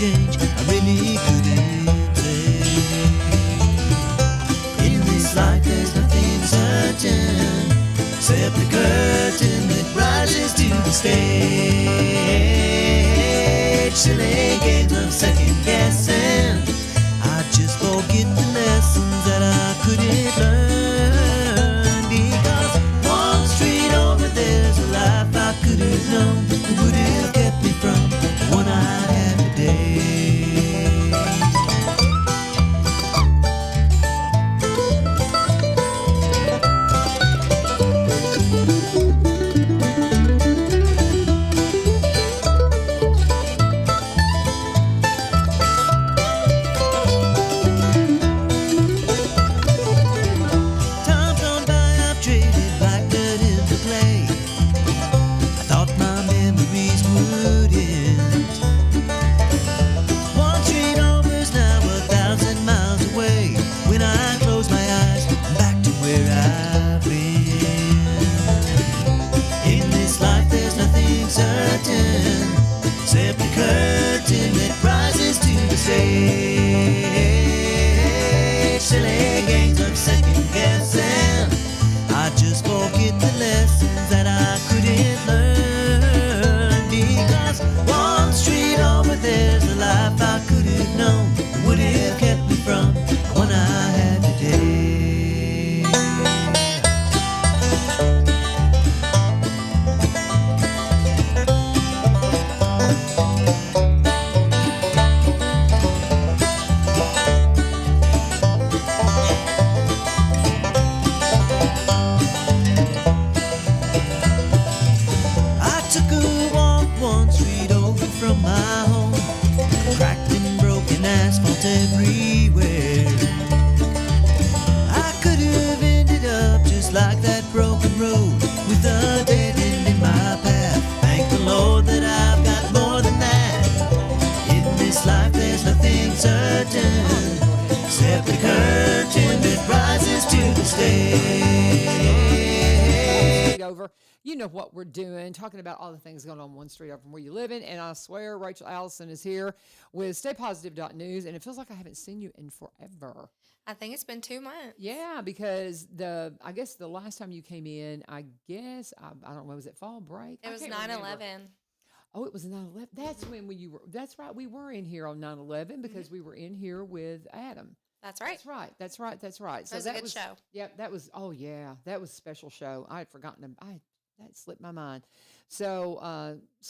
change, I really couldn't say. In this life there's nothing certain, except the curtain that rises to the stage. Silly games of second guessing, I just forget the lessons that I couldn't learn. Because one street over there's a life I could have known that would have kept me from the one I have today. Except the curtain that rises to the stage. Silly games of second guessing, I just forget the lessons that I couldn't learn. Because one street over there's a life I could have known that would have kept me from the one I have today. From my home, cracked and broken asphalt everywhere. I could have ended up just like that broken road, with a dead end in my path. Thank the Lord that I've got more than that. In this life there's nothing certain, except the curtain that rises to the stage. Over. You know what we're doing, talking about all the things going on one street over from where you live in. And I swear, Rachel Allison is here with StayPositive.news. And it feels like I haven't seen you in forever. I think it's been 2 months. Yeah, because I guess the last time you came in, I don't know, was it fall break? It was 9/11. Oh, it was 9/11. That's when that's right. We were in here on 9/11 because we were in here with Adam. That's right. That's right. So that was a good show. Yeah, that was that was a special show. I had forgotten that slipped my mind. So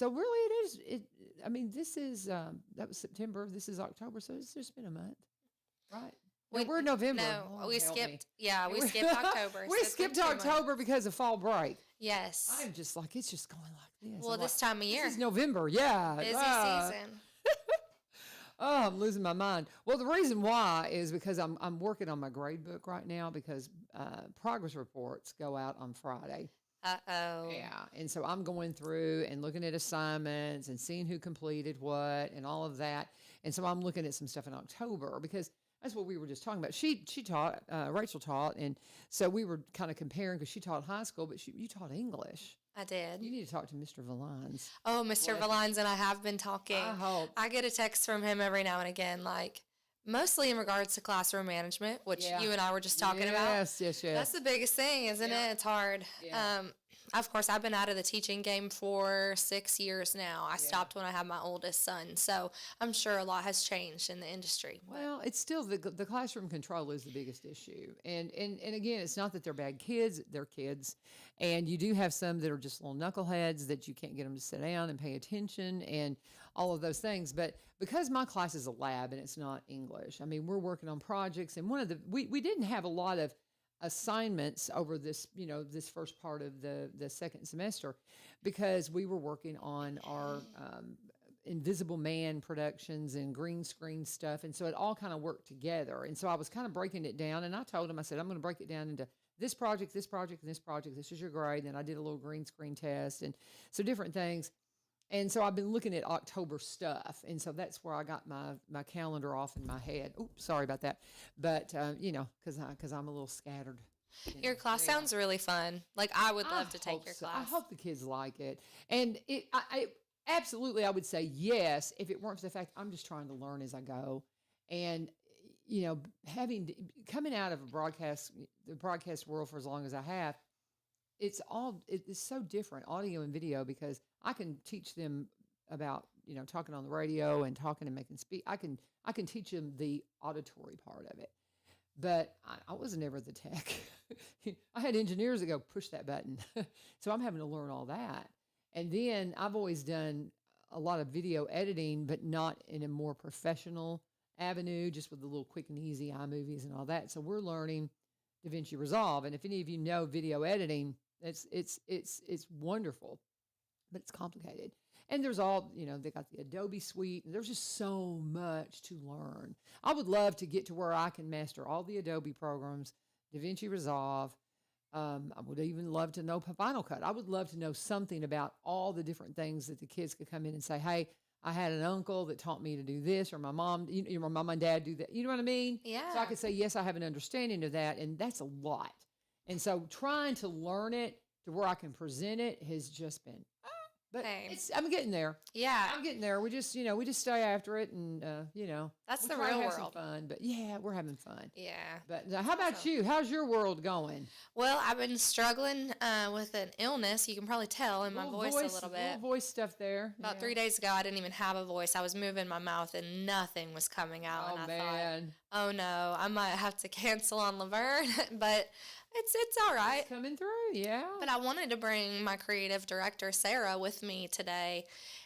really it is I mean, this is that was September, this is October, so it's just been a month. Right. We're November. No, we skipped October. We skipped October because of fall break. Yes. I'm just like, it's just going like this. Well, this time of year. This is November, yeah. Busy season. Oh, I'm losing my mind. Well, the reason why is because I'm working on my grade book right now because progress reports go out on Friday. Uh-oh. Yeah, and so I'm going through and looking at assignments and seeing who completed what and all of that. And so I'm looking at some stuff in October because that's what we were just talking about. She taught, Rachel taught, and so we were kind of comparing because she taught high school, but you taught English. I did. You need to talk to Mr. Valines. Oh, Mr. Valines and I have been talking. I hope. I get a text from him every now and again, like mostly in regards to classroom management, which you and I were just talking about. Yes. That's the biggest thing, isn't it? It's hard. Yeah. Of course, I've been out of the teaching game for 6 years now. I stopped when I had my oldest son, so I'm sure a lot has changed in the industry. Well, it's still the classroom control is the biggest issue, and again, it's not that they're bad kids; they're kids, and you do have some that are just little knuckleheads that you can't get them to sit down and pay attention and all of those things. But because my class is a lab and it's not English, I mean, we're working on projects, and we didn't have a lot of assignments over this, this first part of the second semester because we were working on our Invisible Man productions and green screen stuff. And so it all kind of worked together. And so I was kind of breaking it down, and I told him, I said, I'm going to break it down into this project, this project, and this project. This is your grade. And I did a little green screen test and so different things. And so I've been looking at October stuff. And so that's where I got my calendar off in my head. Oops, sorry about that. But, because I'm a little scattered. Your class sounds really fun. Like, I would love to take your class. I hope the kids like it. And Absolutely, I would say yes if it weren't for the fact I'm just trying to learn as I go, and coming out of the broadcast world for as long as I have, it's so different, audio and video, because I can teach them about talking on the radio and talking and making speak. I can teach them the auditory part of it, but I was never the tech. I had engineers that go push that button, so I'm having to learn all that. And then I've always done a lot of video editing, but not in a more professional avenue, just with the little quick and easy iMovies and all that. So we're learning DaVinci Resolve. And if any of you know video editing, it's wonderful, but it's complicated. And there's all, they got the Adobe suite, and there's just so much to learn. I would love to get to where I can master all the Adobe programs, DaVinci Resolve. I would even love to know Final Cut. I would love to know something about all the different things that the kids could come in and say, hey, I had an uncle that taught me to do this, or my mom, my mom and dad do that. You know what I mean? Yeah. So I could say, yes, I have an understanding of that. And that's a lot. And so trying to learn it to where I can present it has just been, but I'm getting there. Yeah. I'm getting there. We just stay after it, and that's the try to real have some world. fun. But yeah, we're having fun. Yeah. But how about you? How's your world going? Well, I've been struggling with an illness. You can probably tell in my voice a little bit. Little voice stuff there. About 3 days ago, I didn't even have a voice. I was moving my mouth and nothing was coming out. Oh, and I man. thought, oh no, I might have to cancel on LaVern, but it's all right. It's coming through, yeah. But I wanted to bring my creative director, Sarah, with me today,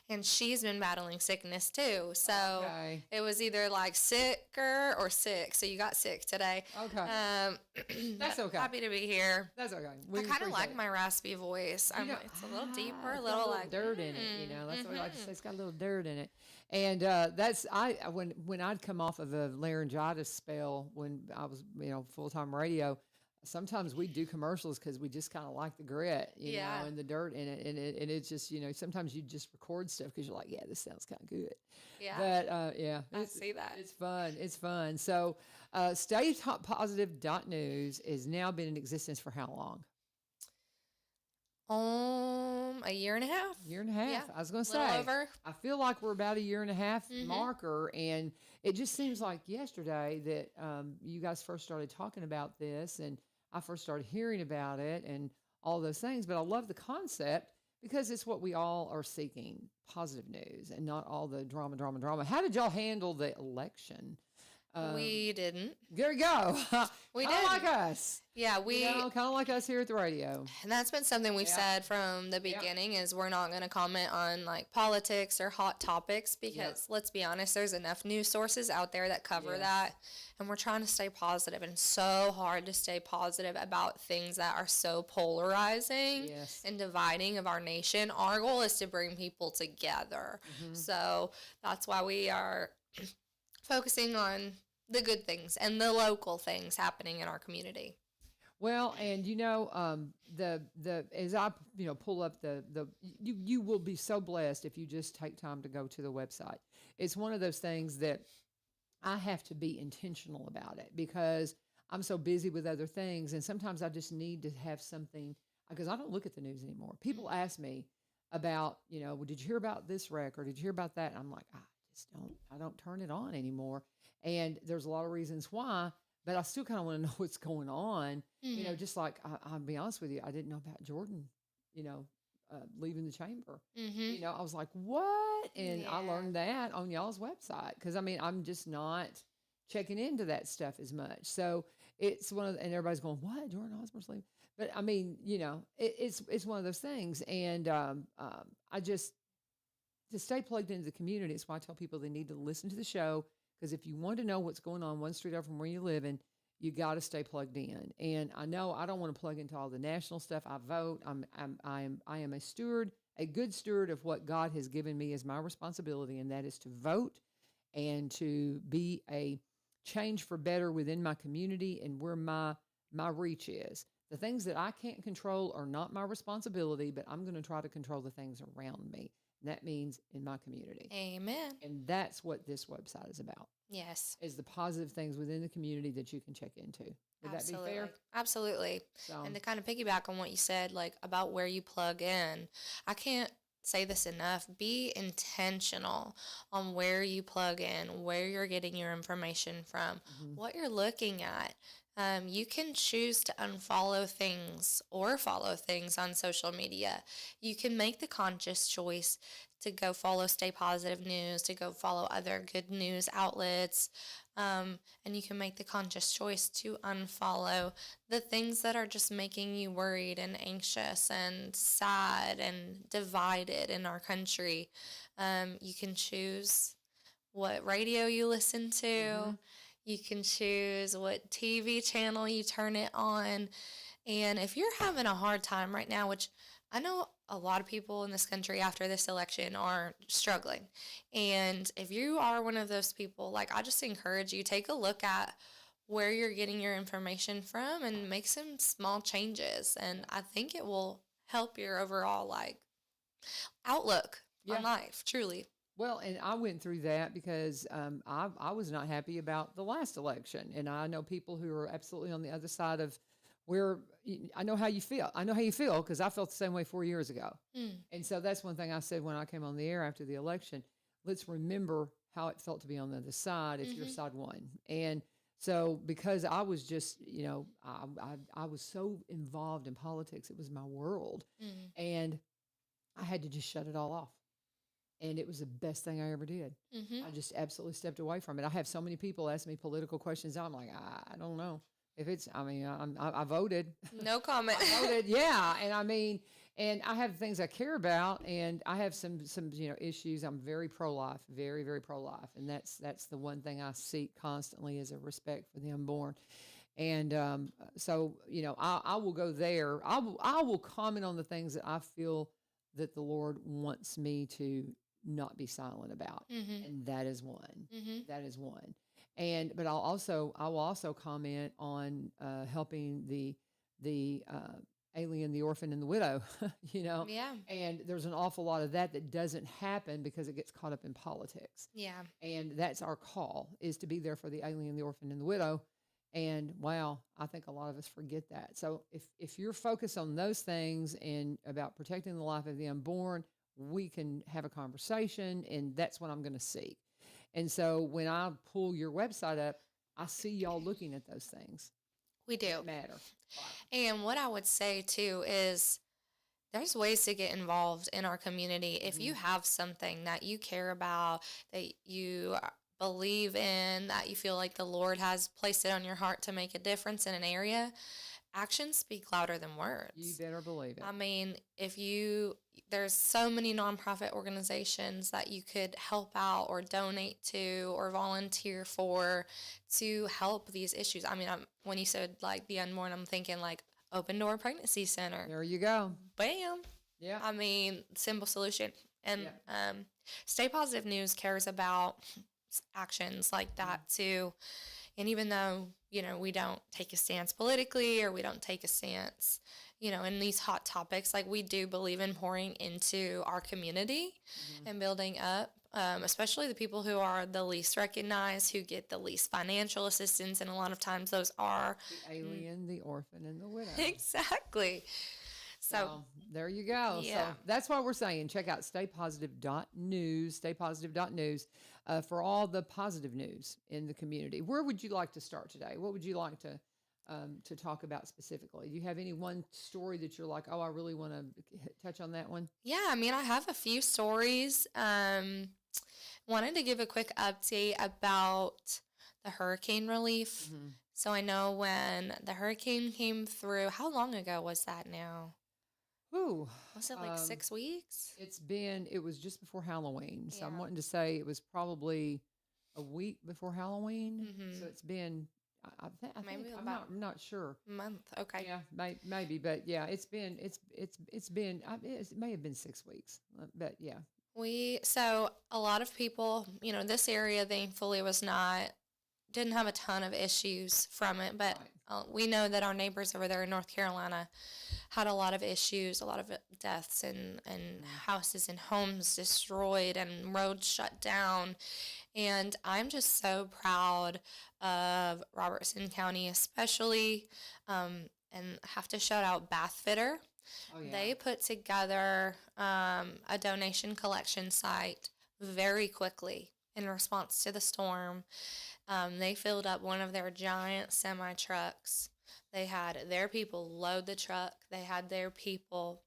and she's been battling sickness too. So it was either like sicker or sick. So you got sick today. Okay. That's okay. Happy to be here. That's okay. I kind of like my raspy voice. It's a little deeper, a little like dirt in it. That's what I like to say. It's got a little dirt in it. And when I'd come off of a laryngitis spell when I was full-time radio, sometimes we do commercials because we just kind of like the grit, and the dirt in it, and it's just sometimes you just record stuff because you're like, yeah, this sounds kind of good. Yeah. But I see that. It's fun. It's fun. So, StayPositive.news has now been in existence for how long? A year and a half. Year and a half. Yeah, I was going to a little say. over. I feel like we're about a year and a half marker, and it just seems like yesterday that you guys first started talking about this, and I first started hearing about it and all those things. But I love the concept because it's what we all are seeking: positive news and not all the drama. How did y'all handle the election? We didn't. There you go. We kinda did. like us. Yeah, kind of like us here at the radio. And that's been something we've said from the beginning is we're not going to comment on like politics or hot topics because let's be honest, there's enough news sources out there that cover that, and we're trying to stay positive, and it's so hard to stay positive about things that are so polarizing and dividing of our nation. Our goal is to bring people together. So that's why we are focusing on the good things and the local things happening in our community. Well, and the as I pull up you will be so blessed if you just take time to go to the website. It's one of those things that I have to be intentional about it because I'm so busy with other things, and sometimes I just need to have something because I don't look at the news anymore. People ask me about, well, did you hear about this wreck or did you hear about that? And I'm like, I don't turn it on anymore. And there's a lot of reasons why, but I still kind of want to know what's going on. Just like I'll be honest with you, I didn't know about Jordan, leaving the chamber. I was like, what? And I learned that on y'all's website because I'm just not checking into that stuff as much. So it's and everybody's going, what? Jordan Osborne's leaving. But it's one of those things. And I just, to stay plugged into the community, it's why I tell people they need to listen to the show. Because if you want to know what's going on one street over from where you live in, you got to stay plugged in. And I know I don't want to plug into all the national stuff. I vote. I am a steward, a good steward of what God has given me as my responsibility, and that is to vote and to be a change for better within my community and where my reach is. The things that I can't control are not my responsibility, but I'm going to try to control the things around me. And that means in my community. Amen. And that's what this website is about. Yes. Is the positive things within the community that you can check into. Would that be fair? Absolutely. So, and to kind of piggyback on what you said, like about where you plug in, I can't say this enough. Be intentional on where you plug in, where you're getting your information from, what you're looking at. You can choose to unfollow things or follow things on social media. You can make the conscious choice to go follow Stay Positive News, to go follow other good news outlets. And you can make the conscious choice to unfollow the things that are just making you worried and anxious and sad and divided in our country. You can choose what radio you listen to. You can choose what TV channel you turn it on. And if you're having a hard time right now, which I know a lot of people in this country after this election are struggling. And if you are one of those people, like, I just encourage you, take a look at where you're getting your information from and make some small changes. And I think it will help your overall, like, outlook on life, truly. Well, and I went through that because I was not happy about the last election. And I know people who are absolutely on the other side of where I know how you feel. I know how you feel because I felt the same way 4 years ago. And so that's one thing I said when I came on the air after the election. Let's remember how it felt to be on the other side if your side won. And so because I was just, I was so involved in politics, it was my world. And I had to just shut it all off. And it was the best thing I ever did. I just absolutely stepped away from it. I have so many people ask me political questions. I'm like, I don't know if it's, I voted. No comment. I voted, yeah. And and I have things I care about, and I have some issues. I'm very pro-life, very, very pro-life. And that's the one thing I seek constantly is a respect for the unborn. And so, I will go there. I will comment on the things that I feel that the Lord wants me to not be silent about. And that is one. That is one. But I will also comment on helping the alien, the orphan, and the widow, Yeah. And there's an awful lot of that doesn't happen because it gets caught up in politics. Yeah. And that's our call, is to be there for the alien, the orphan, and the widow. And wow, I think a lot of us forget that. So if you're focused on those things and about protecting the life of the unborn, we can have a conversation, and that's what I'm going to seek. And so when I pull your website up, I see y'all looking at those things. We do. That matter. And what I would say too is there's ways to get involved in our community. If you have something that you care about, that you believe in, that you feel like the Lord has placed it on your heart to make a difference in an area, actions speak louder than words. You better believe it. I mean, there's so many nonprofit organizations that you could help out or donate to or volunteer for to help these issues. I mean, when you said like the unborn, I'm thinking like Open Door Pregnancy Center. There you go. Bam. Yeah. I mean, simple solution. And Stay Positive News cares about actions like that too. And even though, we don't take a stance politically or we don't take a stance, in these hot topics, like we do believe in pouring into our community and building up, especially the people who are the least recognized, who get the least financial assistance. And a lot of times those are the alien, the orphan, and the widow. Exactly. So there you go. Yeah. So that's what we're saying. Check out staypositive.news, staypositive.news for all the positive news in the community. Where would you like to start today? What would you like to talk about specifically? Do you have any one story that you're like, oh, I really want to touch on that one? Yeah, I mean, I have a few stories. Wanted to give a quick update about the hurricane relief. So I know when the hurricane came through, how long ago was that now? Ooh, Was it like 6 weeks? It was just before Halloween. So I'm Yeah. wanting to say it was probably a week before Halloween. So it's been, I think, Maybe I'm about not sure. month. Okay. Yeah, maybe, but yeah, it may have been 6 weeks, but yeah. So a lot of people, this area thankfully didn't have a ton of issues from it, but we know that our neighbors over there in North Carolina had a lot of issues, a lot of deaths and houses and homes destroyed and roads shut down. And I'm just so proud of Robertson County especially, and have to shout out Bathfitter. Oh, yeah. They put together a donation collection site very quickly in response to the storm. They filled up one of their giant semi trucks. They had their people load the truck. They had their people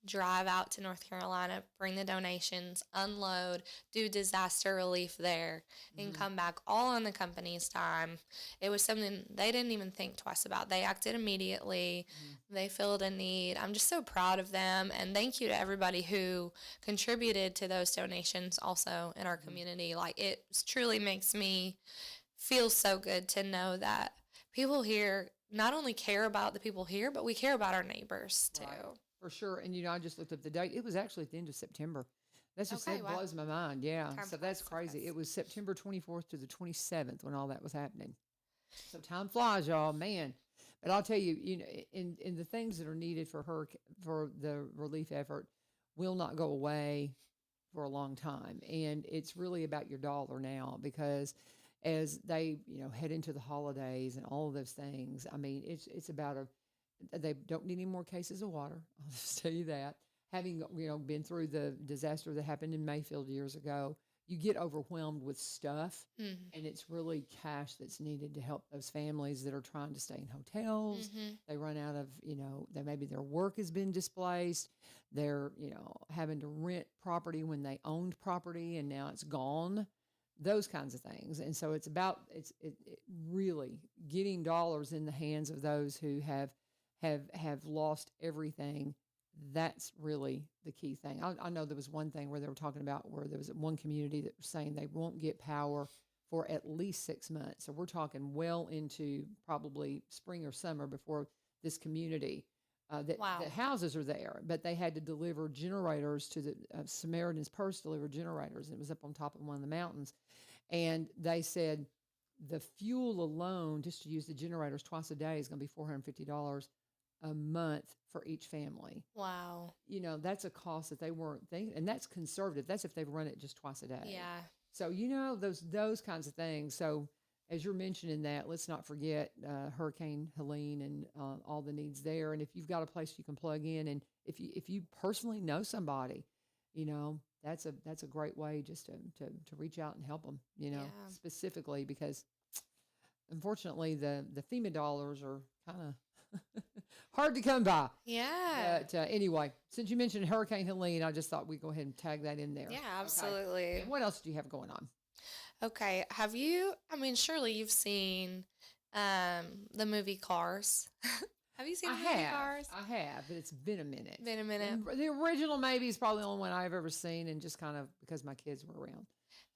drive out to North Carolina, bring the donations, unload, do disaster relief there, and come back all on the company's time. It was something they didn't even think twice about. They acted immediately. They filled a need. I'm just so proud of them, and thank you to everybody who contributed to those donations also in our community. Like, it truly makes me feel so good to know that people here not only care about the people here, but we care about our neighbors too. Right. For sure. And, I just looked up the date. It was actually at the end of September. That's just, Okay, that wow. blows my mind. Yeah. Time So that's flies so crazy. fast. It was September 24th to the 27th when all that was happening. So time flies, y'all, man. But I'll tell you, in the things that are needed for the relief effort will not go away for a long time. And it's really about your dollar now, because as they, head into the holidays and all of those things, I mean, it's about they don't need any more cases of water. I'll just tell you that. Having, been through the disaster that happened in Mayfield years ago, you get overwhelmed with stuff, and it's really cash that's needed to help those families that are trying to stay in hotels. They run out of, maybe their work has been displaced. They're, having to rent property when they owned property and now it's gone. Those kinds of things. And so it's about, it really getting dollars in the hands of those who have lost everything. That's really the key thing. I know there was one thing where they were talking about where there was one community that was saying they won't get power for at least 6 months. So we're talking well into probably spring or summer before this community, Wow. the houses are there, but they had to deliver generators to the Samaritan's Purse delivered generators. And it was up on top of one of the mountains. And they said the fuel alone, just to use the generators twice a day, is going to be $450 a month for each family. Wow. That's a cost that they weren't thinking, and that's conservative. That's if they've run it just twice a day. Yeah. So, those kinds of things. So as you're mentioning that, let's not forget Hurricane Helene and all the needs there. And if you've got a place you can plug in, and if you personally know somebody, that's a great way just to reach out and help them, Yeah. specifically, because unfortunately the FEMA dollars are kind of hard to come by. Yeah. But anyway, since you mentioned Hurricane Helene, I just thought we'd go ahead and tag that in there. Yeah, Okay. absolutely. And what else do you have going on? Okay. Surely you've seen the movie Cars. Have you seen the movie Cars? I have, but it's been a minute. Been a minute. And the original maybe is probably the only one I've ever seen, and just kind of because my kids were around.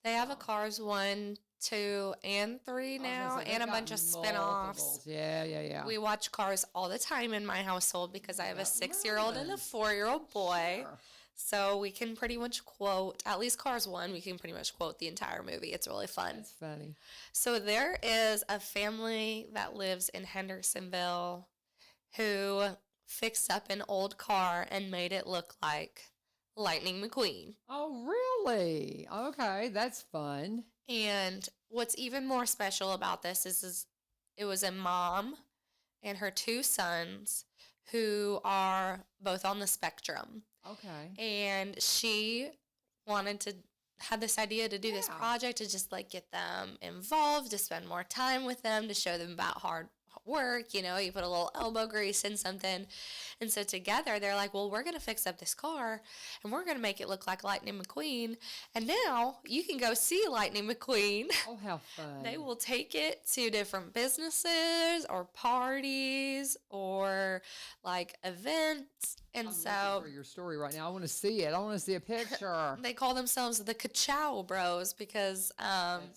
They have a Cars 1, 2, and 3 I was now, gonna say, and a they've bunch got of spin-offs. multiples. Yeah. We watch Cars all the time in my household because I have a 6-year-old and a Really? 4-year-old boy. Sure. So we can pretty much quote, at least Cars 1, we can pretty much quote the entire movie. It's really fun. That's funny. So there is a family that lives in Hendersonville who fixed up an old car and made it look like Lightning McQueen. Oh, really? Okay, that's fun. And what's even more special about this is it was a mom and her 2 sons who are both on the spectrum. Okay. And she had this idea to do this Yeah. project to just get them involved, to spend more time with them, to show them about hard work. You put a little elbow grease in something. And so together they're like, well, we're going to fix up this car and we're going to make it look like Lightning McQueen. And now you can go see Lightning McQueen. Oh, how fun. They will take it to different businesses or parties or events. And I'm so looking for your story right now. I want to see it. I want to see a picture. they call themselves the Ka-Chow Bros because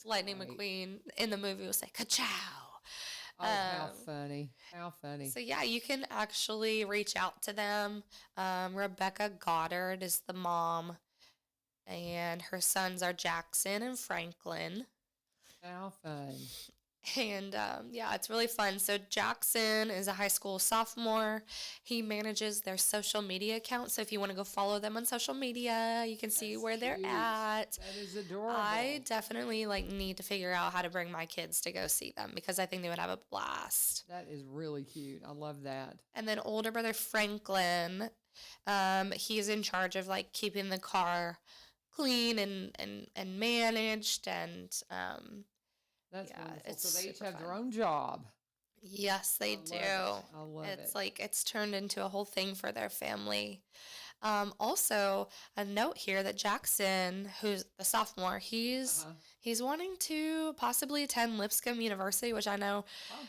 Lightning great. McQueen in the movie will say Ka-Chow. Oh, how funny. How funny. So yeah, you can actually reach out to them. Rebecca Goddard is the mom, and her sons are Jackson and Franklin. How fun. And yeah, it's really fun. So Jackson is a high school sophomore. He manages their social media account. So if you want to go follow them on social media, you can see where they're cute. at. That is adorable. I definitely need to figure out how to bring my kids to go see them because I think they would have a blast. That is really cute. I love that. And then older brother Franklin, he's in charge of keeping the car clean and managed and That's yeah, wonderful. it's So they each super have their fun. own job. yes, they do. I love It's it. like it's turned into a whole thing for their family. Also, a note here that Jackson, who's the sophomore, he's wanting to possibly attend Lipscomb University, which I know Oh.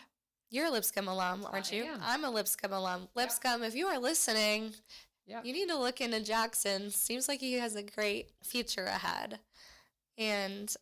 you're a Lipscomb alum, aren't you? am. I'm a Lipscomb alum. Lipscomb, if you are listening, Yeah. you need to look into Jackson. Seems like he has a great future ahead. And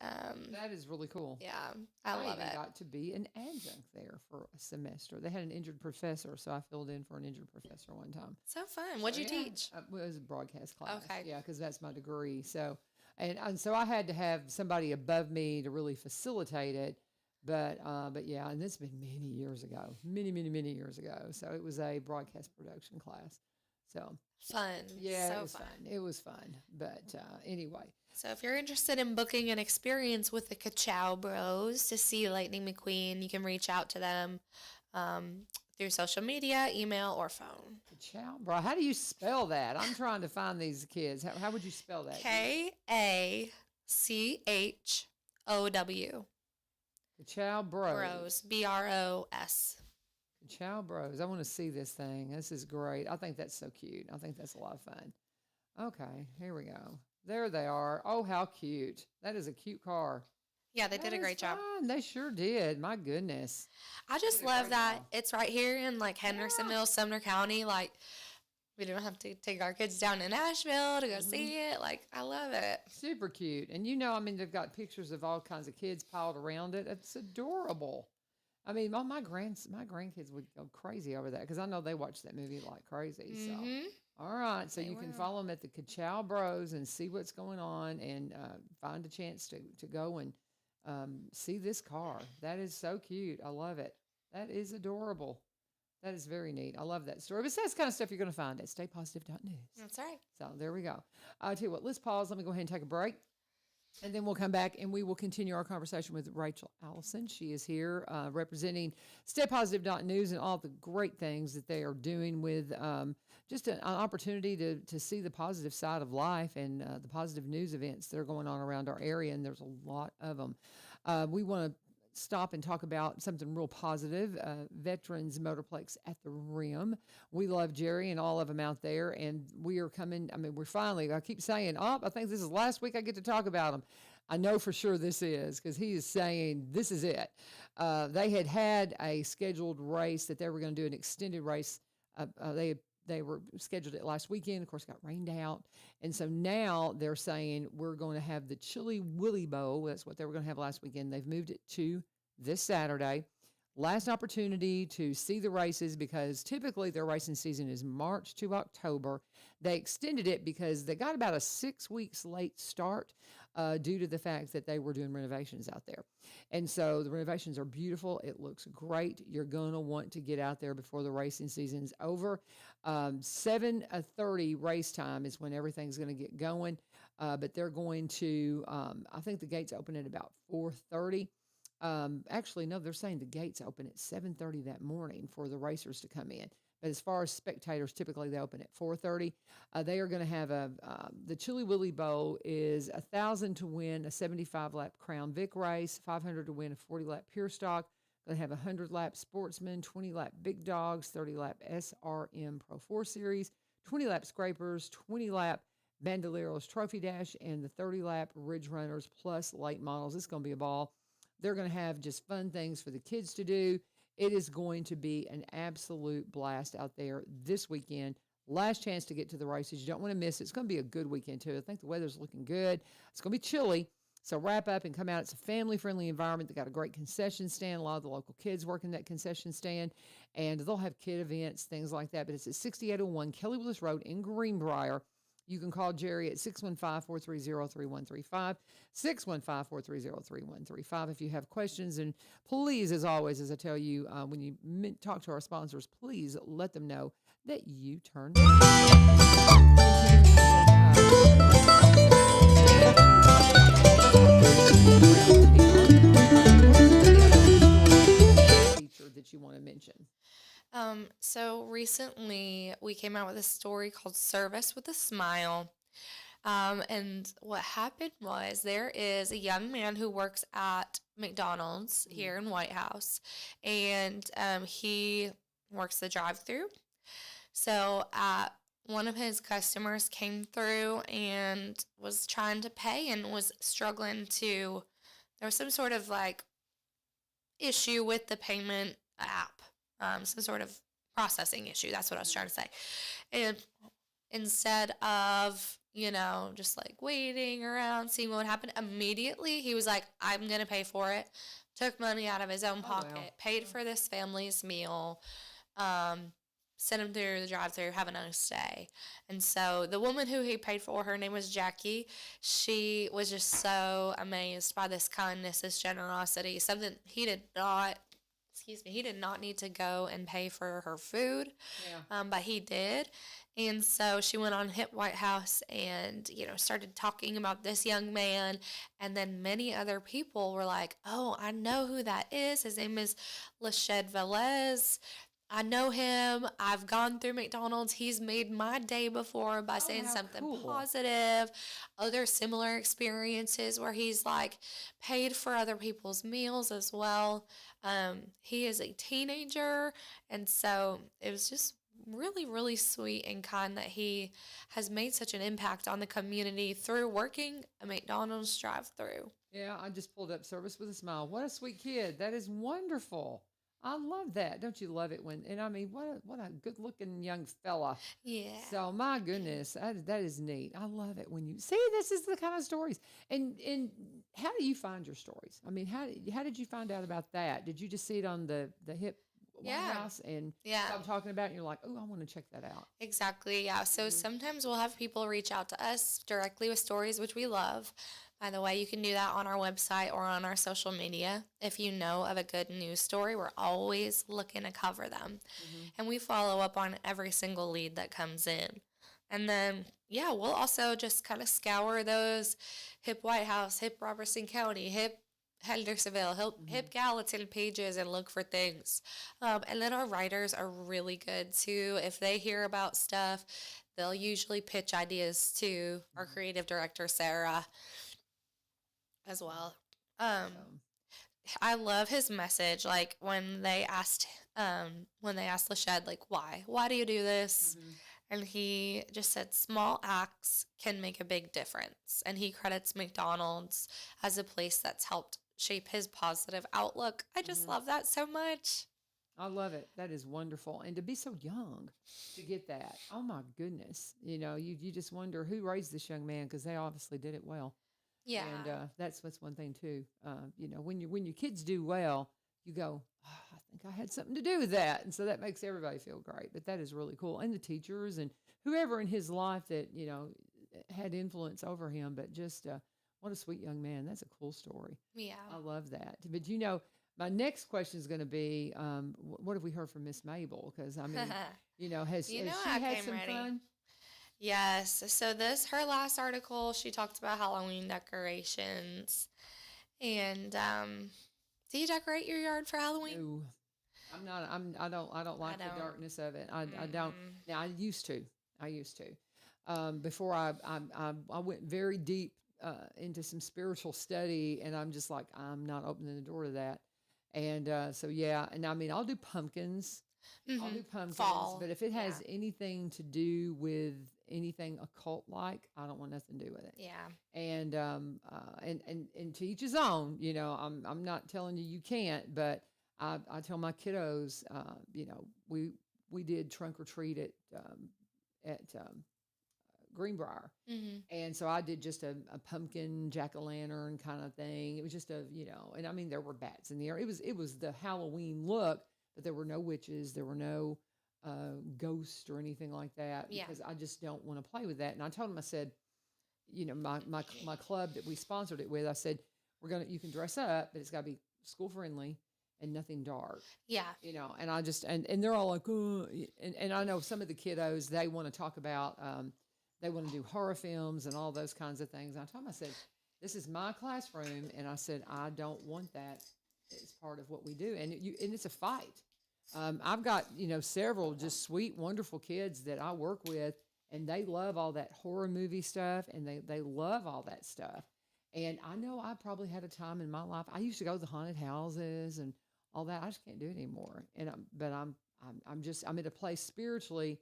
That is really cool. yeah, I love even it. got to be an adjunct there for a semester. They had an injured professor, so I filled in for an injured professor one time. So fun. What'd you Yeah. teach? Well, it was a broadcast class. Okay. Yeah, because that's my degree. So, and so I had to have somebody above me to really facilitate it. But yeah, and this has been many years ago, many years ago. So it was a broadcast production class. So Fun. yeah, So it was fun. It was fun. But anyway, So if you're interested in booking an experience with the Ka-Chow Bros to see Lightning McQueen, you can reach out to them through social media, email, or phone. Chow, bro, how do you spell that? I'm trying to find these kids. How would you spell that? Kachchow. Chow Bros. Bros. Bros. Chow Bros. I want to see this thing. This is great. I think that's so cute. I think that's a lot of fun. Okay, here we go. There they are. Oh, how cute. That is a cute car. Yeah, they did That a is great job. fun. They sure did. My goodness. I just did a love great that job. it's right here in Hendersonville, Sumner County. We don't have to take our kids down to Nashville to go see it. I love it. Super cute. And I mean, they've got pictures of all kinds of kids piled around it. It's adorable. I mean, my grandkids would go crazy over that because I know they watch that movie like crazy. So, all right. So They you can will. follow them at the Ka-Chow Bros and see what's going on and find a chance to go and see this car. That is so cute. I love it. That is adorable. That is very neat. I love that story. But that's the kind of stuff you're going to find at staypositive.news. That's right. So there we go. I'll tell you what, let's pause. Let me go ahead and take a break. And then we'll come back and we will continue our conversation with Rachel Allison. She is here representing staypositive.news and all the great things that they are doing with just an opportunity to see the positive side of life and the positive news events that are going on around our area. And there's a lot of them. We want to stop and talk about something real positive. Veterans Motorplex at the Rim. We love Jerry and all of them out there, and we are coming. I mean, we're finally. I keep saying, "Oh, I think this is last week I get to talk about them." I know for sure this is because he is saying this is it. They had a scheduled race that they were going to do an extended race. They were scheduled it last weekend. Of course, got rained out. And so now they're saying we're going to have the Chili Willy Bowl. That's what they were going to have last weekend. They've moved it to this Saturday. Last opportunity to see the races because typically their racing season is March to October. They extended it because they got about a 6 weeks late start due to the fact that they were doing renovations out there. And so the renovations are beautiful. It looks great. You're going to want to get out there before the racing season's over. 7:30 race time is when everything's going to get going. But they're going to, I think the gates open at about 4:30. Actually, no, they're saying the gates open at 7:30 that morning for the racers to come in. But as far as spectators, typically they open at 4:30. They are going to have the Chili Willy Bowl is $1,000 to win a 75-lap Crown Vic race, $500 to win a 40-lap Pure Stock. Going to have a 100-lap Sportsman, 20-lap Big Dogs, 30-lap SRM Pro 4 Series, 20-lap Scrapers, 20-lap Bandoleros Trophy Dash, and the 30-lap Ridge Runners plus late models. It's going to be a ball. They're going to have just fun things for the kids to do. It is going to be an absolute blast out there this weekend. Last chance to get to the races. You don't want to miss it. It's going to be a good weekend, too. I think the weather's looking good. It's going to be chilly. So wrap up and come out. It's a family-friendly environment. They got a great concession stand. A lot of the local kids work in that concession stand. And they'll have kid events, things like that. But it's at 6801 Kelly Willis Road in Greenbrier. You can call Jerry at 615-430-3135, 615-430-3135 if you have questions. And please, as always, as I tell you, when you talk to our sponsors, please let them know that you turned teacher that you want to mention. So recently we came out with a story called Service with a Smile. And what happened was there is a young man who works at McDonald's here in White House, and he works the drive-through. So one of his customers came through and was trying to pay and was struggling to, there was some sort of like issue with the payment app. Some sort of processing issue. That's what I was trying to say. And instead of, just like waiting around, seeing what would happen, immediately he was like, I'm going to pay for it. Took money out of his own pocket, paid for this family's meal, sent him through the drive-thru, have a nice day. And so the woman who he paid for, her name was Jackie. She was just so amazed by this kindness, this generosity, something he did not need to go and pay for her food, but he did. And so she went on Hip White House and, started talking about this young man. And then many other people were like, oh, I know who that is. His name is Lachad Velez. I know him. I've gone through McDonald's. He's made my day before by saying something positive. Other similar experiences where he's like paid for other people's meals as well. He is a teenager, and so it was just really, really sweet and kind that he has made such an impact on the community through working a McDonald's drive-thru. Yeah, I just pulled up Service with a Smile. What a sweet kid. That is wonderful. I love that. Don't you love it and I mean, what a good looking young fella. Yeah. So my goodness, that is neat. I love it when you see, this is the kind of stories. And how do you find your stories? I mean, how did you find out about that? Did you just see it on the Hip White House and I'm talking about it and you're like, oh, I want to check that out. Exactly. Yeah. So sometimes we'll have people reach out to us directly with stories, which we love. By the way, you can do that on our website or on our social media. If you know of a good news story, we're always looking to cover them. And we follow up on every single lead that comes in. And then, we'll also just kind of scour those Hip White House, Hip Robertson County, Hip Hendersonville, Hip Gallatin pages and look for things. And then our writers are really good too. If they hear about stuff, they'll usually pitch ideas to our creative director, Sarah, as well. I love his message. Like when they asked Lachad, like, why do you do this? And he just said, small acts can make a big difference. And he credits McDonald's as a place that's helped shape his positive outlook. I just love that so much. I love it. That is wonderful. And to be so young to get that. Oh my goodness. You just wonder who raised this young man, because they obviously did it well. Yeah. And that's one thing too. When your kids do well, you go, oh, I think I had something to do with that. And so that makes everybody feel great. But that is really cool. And the teachers and whoever in his life that, had influence over him. But just what a sweet young man. That's a cool story. Yeah. I love that. But my next question is going to be, what have we heard from Miss Mabel? Because I mean, has she had some fun? Yes. So her last article, she talked about Halloween decorations. And do you decorate your yard for Halloween? No, I'm not. I don't like the darkness of it. I don't. Now I used to. Before I went very deep into some spiritual study, and I'm just like, I'm not opening the door to that. And and I mean, I'll do pumpkins. I'll do pumpkins, Fall. But if it has anything to do with anything occult like, I don't want nothing to do with it. Yeah. And to each his own, I'm not telling you can't, but I tell my kiddos, we did trunk or treat at Greenbrier. And so I did just a pumpkin jack-o'-lantern kind of thing. It was just and I mean, there were bats in the air. It was the Halloween look, but there were no witches. There were no ghost or anything like that Yeah. because I just don't want to play with that. And I told him, I said, you know, my club that we sponsored it with, I said, you can dress up, but it's got to be school friendly and nothing dark. Yeah. You know, and I just, and they're all like, oh, and I know some of the kiddos, they want to talk about, they want to do horror films and all those kinds of things. And I told them, I said, this is my classroom. And I said, I don't want that as part of what we do. And and it's a fight. I've got, you know, several just sweet, wonderful kids that I work with, and they love all that horror movie stuff, and they love all that stuff. And I know I probably had a time in my life. I used to go to the haunted houses and all that. I just can't do it anymore. And I'm at a place spiritually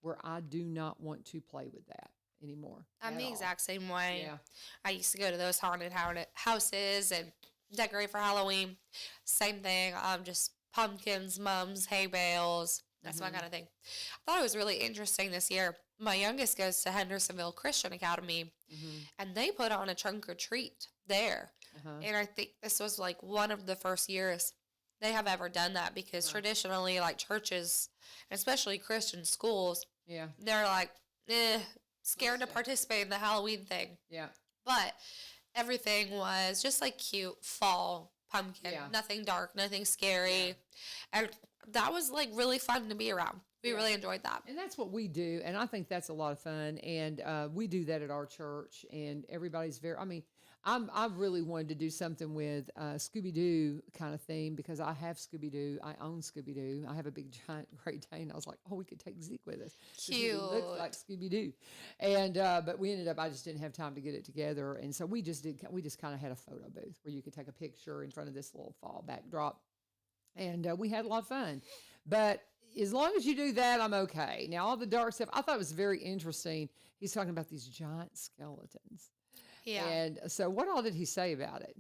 where I do not want to play with that anymore. I'm at the all. exact same way. Yeah. I used to go to those haunted houses and decorate for Halloween. Same thing. Just pumpkins, mums, hay bales. That's my kind of thing. I thought it was really interesting this year. My youngest goes to Hendersonville Christian Academy, and they put on a trunk or treat there. And I think this was like one of the first years they have ever done that because traditionally, like churches, especially Christian schools, Yeah. they're like, scared to participate in the Halloween thing. Yeah. But everything was just like cute fall pumpkin, Yeah. nothing dark, nothing scary. And that was like really fun to be around. We really enjoyed that. And that's what we do. And I think that's a lot of fun. And we do that at our church. And everybody's I really wanted to do something with Scooby-Doo kind of theme because I have Scooby-Doo. I own Scooby-Doo. I have a big giant Great Dane. I was like, oh, we could take Zeke with us. 'Cause he Cute. looks like Scooby-Doo. And but we ended up, I just didn't have time to get it together. And so we just kind of had a photo booth where you could take a picture in front of this little fall backdrop. And we had a lot of fun. But as long as you do that, I'm okay. Now, all the dark stuff, I thought it was very interesting. He's talking about these giant skeletons. Yeah. And so what all did he say about it?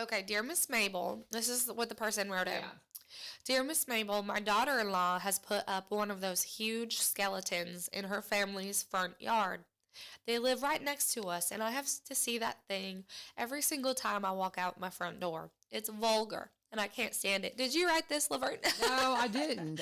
Okay, dear Miss Mabel, this is what the person wrote in. Yeah. Dear Miss Mabel, my daughter-in-law has put up one of those huge skeletons in her family's front yard. They live right next to us, and I have to see that thing every single time I walk out my front door. It's vulgar, and I can't stand it. Did you write this, LaVern? No, I didn't.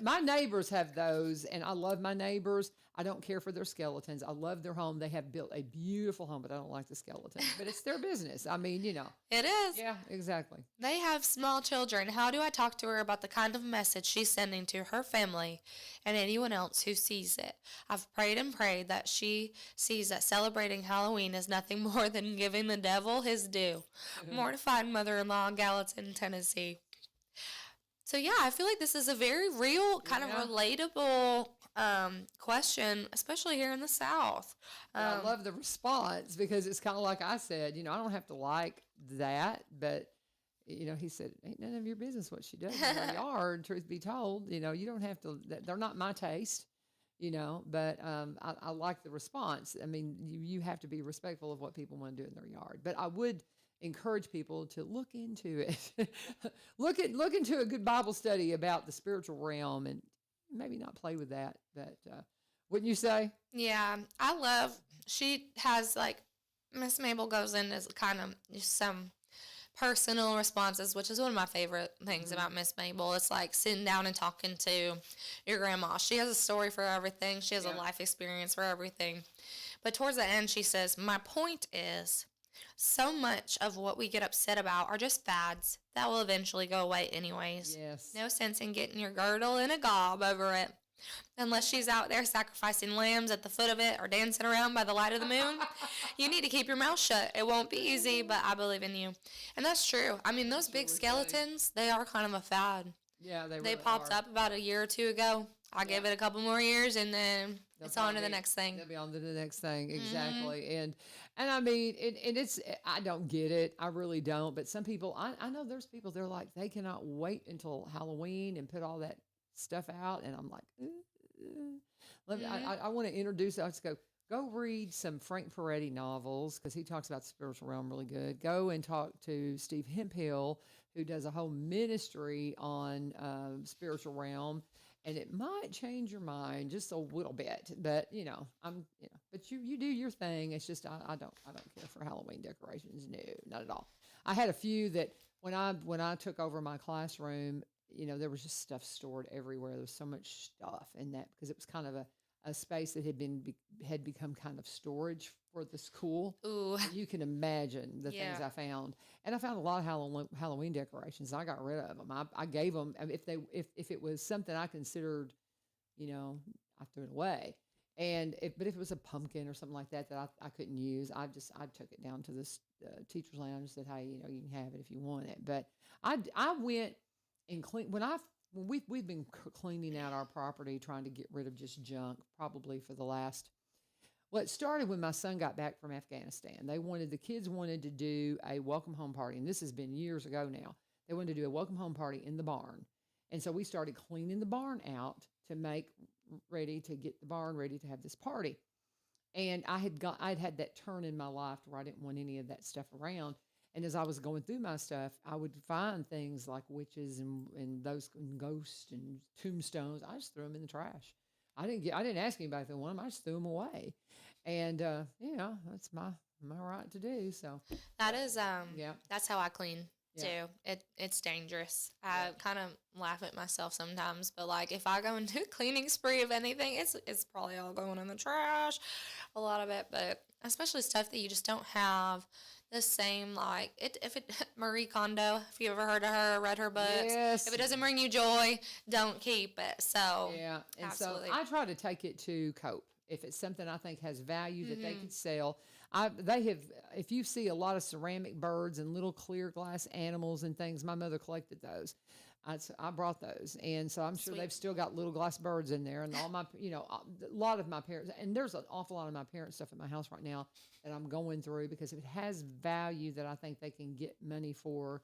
My neighbors have those, and I love my neighbors. I don't care for their skeletons. I love their home. They have built a beautiful home, but I don't like the skeletons. But it's their business. I mean, you know. It is. Yeah, exactly. They have small children. How do I talk to her about the kind of message she's sending to her family and anyone else who sees it? I've prayed and prayed that she sees that celebrating Halloween is nothing more than giving the devil his due. Mortified mother-in-law, Gallatin, Tennessee. So yeah, I feel like this is a very real, kind of relatable question, especially here in the South. I love the response because it's kind of like I said, you know, I don't have to like that, but you know, he said, ain't none of your business what she does in her yard, truth be told. You know, you don't have to, they're not my taste, you know, but I like the response. I mean, you have to be respectful of what people want to do in their yard. But I would encourage people to look into it. look into a good Bible study about the spiritual realm and maybe not play with that, but wouldn't you say? Yeah, I love, she has like, Miss Mabel goes into kind of some personal responses, which is one of my favorite things about Miss Mabel. It's like sitting down and talking to your grandma. She has a story for everything. She has a life experience for everything. But towards the end, she says, my point is, so much of what we get upset about are just fads that will eventually go away anyways. Yes. No sense in getting your girdle in a gob over it. Unless she's out there sacrificing lambs at the foot of it or dancing around by the light of the moon, you need to keep your mouth shut. It won't be easy, but I believe in you. And that's true. I mean, those big skeletons, they are kind of a fad. Yeah, they They really popped are. up about a year or two ago. I gave it a couple more years, and then it's on to the next thing. They'll be on to the next thing, exactly. And I mean, and it's, I don't get it. I really don't. But some people, I know there's people, they're like, they cannot wait until Halloween and put all that stuff out. And I'm like, I want to introduce, I just go read some Frank Peretti novels because he talks about the spiritual realm really good. Go and talk to Steve Hemphill, who does a whole ministry on spiritual realm. And it might change your mind just a little bit, but but you do your thing. It's just I don't care for Halloween decorations. No, not at all. I had a few that when I took over my classroom, there was just stuff stored everywhere. There was so much stuff in that because it was kind of a space that had become kind of storage for the school. Ooh. You can imagine the things Yeah. I found, and I found a lot of Halloween decorations. I got rid of them. I gave them. I mean, if it was something I considered, I threw it away. But if it was a pumpkin or something like that I couldn't use, I took it down to this teacher's lounge and said, hey, you can have it if you want it. But I went and clean when we've been cleaning out our property, trying to get rid of just junk, probably for the last. Well, it started when my son got back from Afghanistan. The kids wanted to do a welcome home party, and this has been years ago now. They wanted to do a welcome home party in the barn. And so we started cleaning the barn out to make ready to get the barn ready to have this party. And I'd had that turn in my life where I didn't want any of that stuff around. And as I was going through my stuff, I would find things like witches and ghosts and tombstones. I just threw them in the trash. I didn't ask anybody if they wanted them. I just threw them away. And that's my right to do. So that is yeah. That's how I clean too. Yeah. It's dangerous. I kind of laugh at myself sometimes, but like if I go and do a cleaning spree of anything, it's probably all going in the trash, a lot of it. But especially stuff that you just don't have the same, like Marie Kondo, if you ever heard of her, read her books. Yes. If it doesn't bring you joy, don't keep it. So yeah, and absolutely. so I try to take it to Cope. If it's something I think has value that they could sell, if you see a lot of ceramic birds and little clear glass animals and things, my mother collected those. I brought those, and so I'm sure they've still got little glass birds in there, and all my, a lot of my parents, and there's an awful lot of my parents' stuff in my house right now that I'm going through because if it has value that I think they can get money for,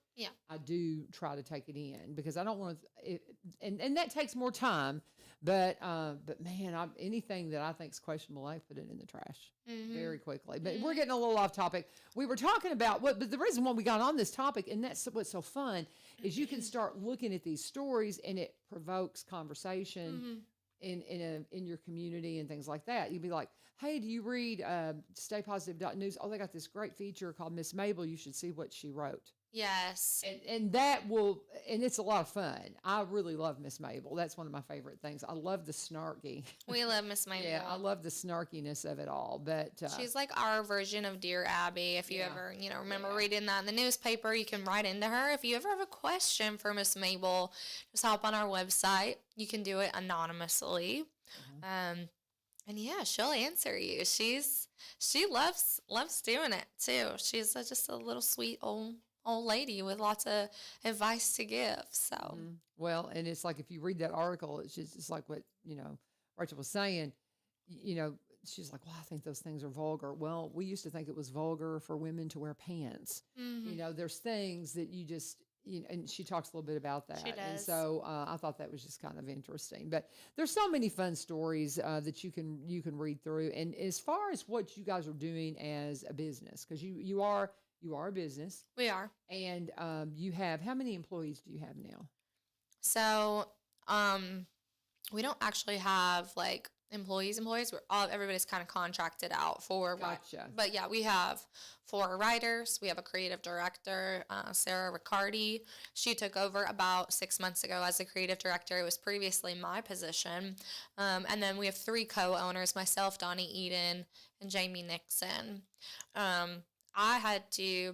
I do try to take it in because I don't want to, and that takes more time, but man, anything that I think is questionable, I put it in the trash very quickly. But we're getting a little off topic. We were talking about but the reason why we got on this topic, and that's what's so fun, is you can start looking at these stories and it provokes conversation in your community and things like that. You'd be like, hey, do you read staypositive.news? Oh, they got this great feature called Miss Mabel. You should see what she wrote. Yes. And that will, and it's a lot of fun. I really love Miss Mabel. That's one of my favorite things. I love the snarky. We love Miss Mabel. Yeah, I love the snarkiness of it all. But she's like our version of Dear Abby. If you ever, remember reading that in the newspaper, you can write into her. If you ever have a question for Miss Mabel, just hop on our website. You can do it anonymously. And yeah, she'll answer you. She loves doing it too. She's just a little sweet old lady with lots of advice to give. So well, and it's like if you read that article, it's like what Rachel was saying. She's like, well, I think those things are vulgar. Well, we used to think it was vulgar for women to wear pants. There's things that you just and she talks a little bit about that. She does. And so I thought that was just kind of interesting. But there's so many fun stories that you can read through. And as far as what you guys are doing as a business, because you are a business. We are. And you have, how many employees do you have now? So we don't actually have like employees. Everybody's kind of contracted out for. Gotcha. But yeah, we have 4 writers. We have a creative director, Sarah Riccardi. She took over about 6 months ago as a creative director. It was previously my position. And then we have 3 co-owners, myself, Donnie Eden, and Jamie Nixon. I had to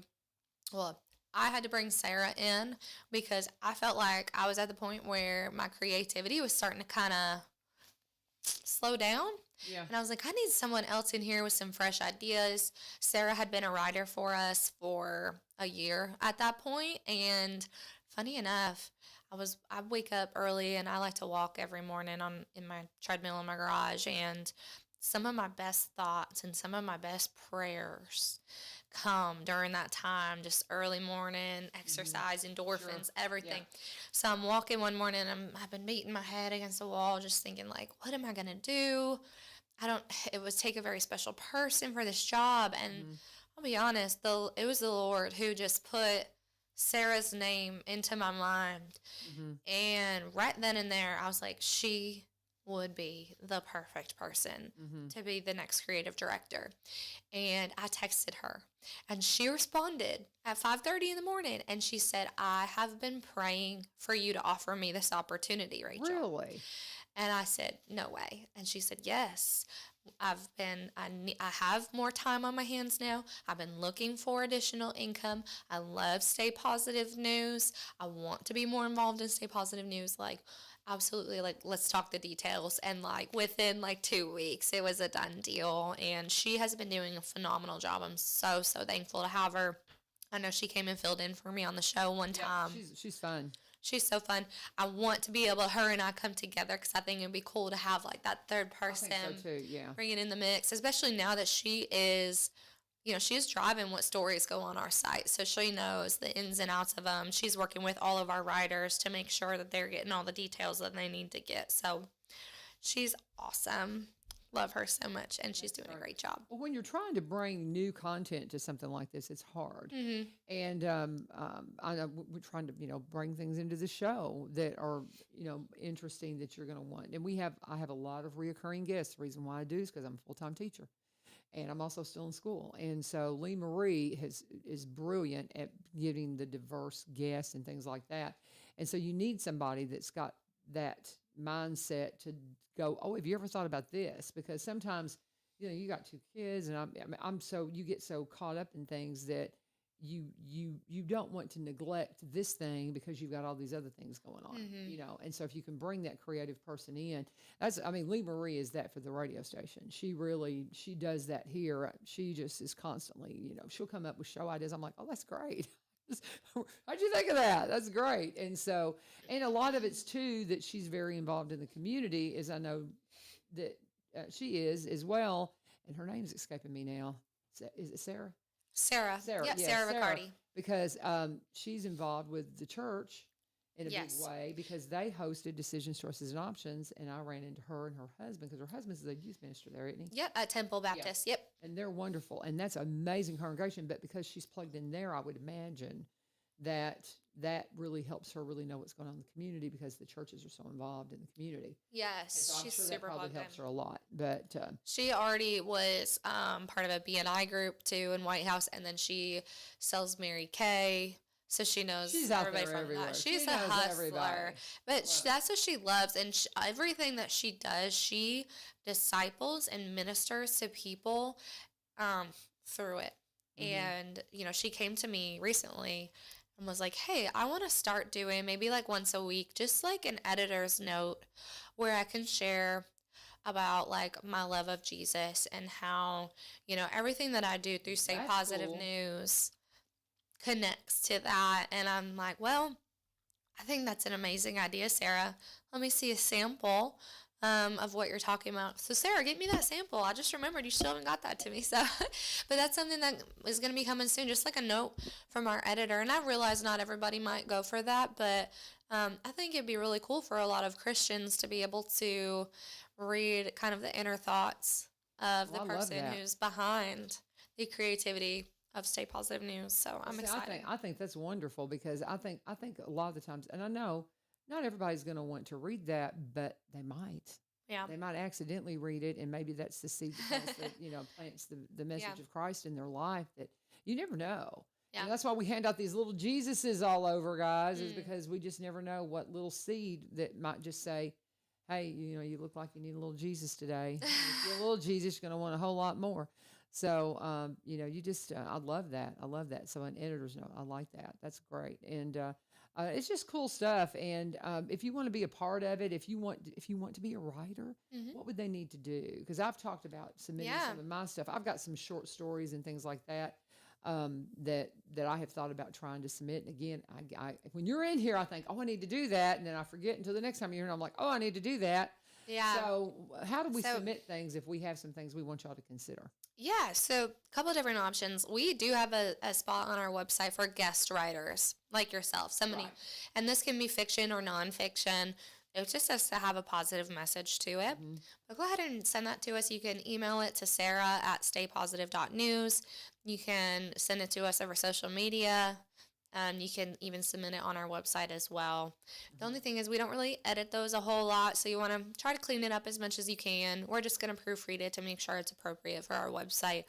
bring Sarah in because I felt like I was at the point where my creativity was starting to kind of slow down. Yeah. And I was like, I need someone else in here with some fresh ideas. Sarah had been a writer for us for a year at that point. And funny enough, I wake up early and I like to walk every morning in my treadmill in my garage. And some of my best thoughts and some of my best prayers come during that time, just early morning, exercise, endorphins, everything. Yeah. So I'm walking one morning and I've been beating my head against the wall, just thinking like, what am I going to do? It would take a very special person for this job. And I'll be honest, it was the Lord who just put Sarah's name into my mind. And right then and there, I was like, she would be the perfect person to be the next creative director. And I texted her, and she responded at 5:30 in the morning, and she said, I have been praying for you to offer me this opportunity, Rachel. Really? And I said, no way. And she said, yes. I have more time on my hands now. I've been looking for additional income. I love Stay Positive News. I want to be more involved in Stay Positive News. Like, absolutely, like, let's talk the details. And like within like 2 weeks, it was a done deal. And she has been doing a phenomenal job. I'm so thankful to have her. I know she came and filled in for me on the show one time. She's fun. She's so fun. I want to be able, her and I come together, because I think it would be cool to have like that third person I think so too, yeah. bringing in the mix, especially now that she is, she is driving what stories go on our site. So she knows the ins and outs of them. She's working with all of our writers to make sure that they're getting all the details that they need to get. So she's awesome. Love her so much, and she's doing a great job. Well, when you're trying to bring new content to something like this, it's hard. And I know we're trying to, bring things into the show that are, interesting that you're going to want. And I have a lot of reoccurring guests. The reason why I do is because I'm a full-time teacher, and I'm also still in school. And so Lee Marie is brilliant at getting the diverse guests and things like that. And so you need somebody that's got that mindset to go, oh, have you ever thought about this? Because sometimes, you got 2 kids, and you get so caught up in things that you don't want to neglect this thing because you've got all these other things going on, and so if you can bring that creative person in, Lee Marie is that for the radio station. She does that here. She just is constantly, she'll come up with show ideas. I'm like, oh, that's great. How'd you think of that? That's great. And so, and a lot of it's too that she's very involved in the community, as I know that she is as well. And her name's escaping me now. Is it Sarah? Sarah. Yep, yeah, Sarah Riccardi. Because she's involved with the church in a big way, because they hosted Decisions, Choices, and Options, and I ran into her and her husband, because her husband is a youth minister there, isn't he? Yep, at Temple Baptist. Yep. And they're wonderful, and that's an amazing congregation. But because she's plugged in there, I would imagine that really helps her really know what's going on in the community, because the churches are so involved in the community. Yes, So she's I'm sure super that probably plugged helps in. her a lot. But She already was part of a BNI group too in White House, and then she sells Mary Kay. So she knows she's out everybody there from everywhere. that. She She's a knows hustler. everybody. But that's what she loves. And everything that she does, she disciples and ministers to people through it. And, she came to me recently and was like, hey, I want to start doing maybe like once a week, just like an editor's note where I can share about like my love of Jesus and how, everything that I do through Stay That's Positive cool. News connects to that. And I'm like, well, I think that's an amazing idea, Sarah. Let me see a sample of what you're talking about. So Sarah, get me that sample. I just remembered you still haven't got that to me. So, but that's something that is going to be coming soon, just like a note from our editor. And I realize not everybody might go for that, but I think it'd be really cool for a lot of Christians to be able to read kind of the inner thoughts of the I love person that. who's behind the creativity of Stay Positive News. So I'm excited. I think that's wonderful, because I think a lot of the times, and I know not everybody's going to want to read that, but they might. Yeah. They might accidentally read it, and maybe that's the seed that plants the message of Christ in their life, that you never know. Yeah. And that's why we hand out these little Jesuses all over, guys, is because we just never know what little seed that might just say, hey, you look like you need a little Jesus today. If you're a little Jesus, you're going to want a whole lot more. So, I love that. I love that. So an editor's note, I like that. That's great. And it's just cool stuff. And if you want to be a part of it, if you want to be a writer, what would they need to do? Because I've talked about submitting some of my stuff. I've got some short stories and things like that that I have thought about trying to submit. And again, I when you're in here, I think, oh, I need to do that, and then I forget until the next time you're here, and I'm like, oh, I need to do that. Yeah. So how do we submit things if we have some things we want y'all to consider? Yeah, so a couple of different options. We do have a spot on our website for guest writers like yourself. Somebody, and this can be fiction or nonfiction. It just has to have a positive message to it. But go ahead and send that to us. You can email it to Sarah@staypositive.news. You can send it to us over social media. You can even submit it on our website as well. The only thing is we don't really edit those a whole lot, so you want to try to clean it up as much as you can. We're just going to proofread it to make sure it's appropriate for our website.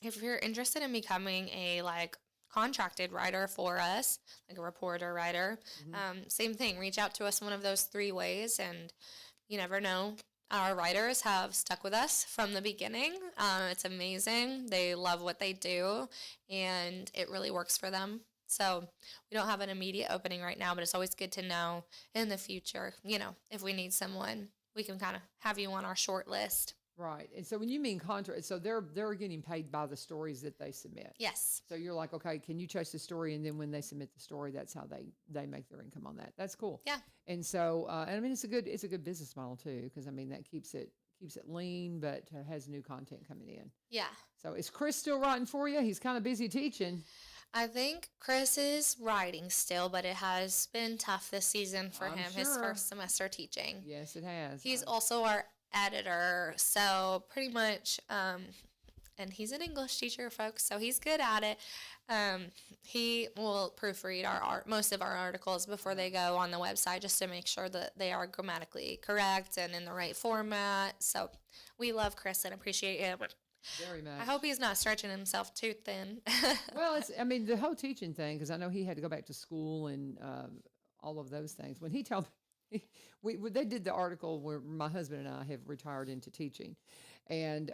If you're interested in becoming a contracted writer for us, like a reporter writer, same thing. Reach out to us one of those 3 ways, and you never know. Our writers have stuck with us from the beginning. It's amazing. They love what they do, and it really works for them. So we don't have an immediate opening right now, but it's always good to know in the future, if we need someone, we can kind of have you on our short list. Right. And so when you mean contract, so they're getting paid by the stories that they submit. Yes. So you're like, okay, can you chase the story? And then when they submit the story, that's how they make their income on that. That's cool. Yeah. And so, and I mean, it's a good business model too, because I mean, that keeps it lean, but has new content coming in. Yeah. So is Chris still writing for you? He's kind of busy teaching. I think Chris is writing still, but it has been tough this season for him, his first semester teaching. Yes, it has. He's also our editor, so pretty much, and he's an English teacher, folks, so he's good at it. He will proofread most of our articles before they go on the website, just to make sure that they are grammatically correct and in the right format. So we love Chris and appreciate him very much. I hope he's not stretching himself too thin. Well, the whole teaching thing, because I know he had to go back to school and all of those things. When he told me, they did the article where my husband and I have retired into teaching. And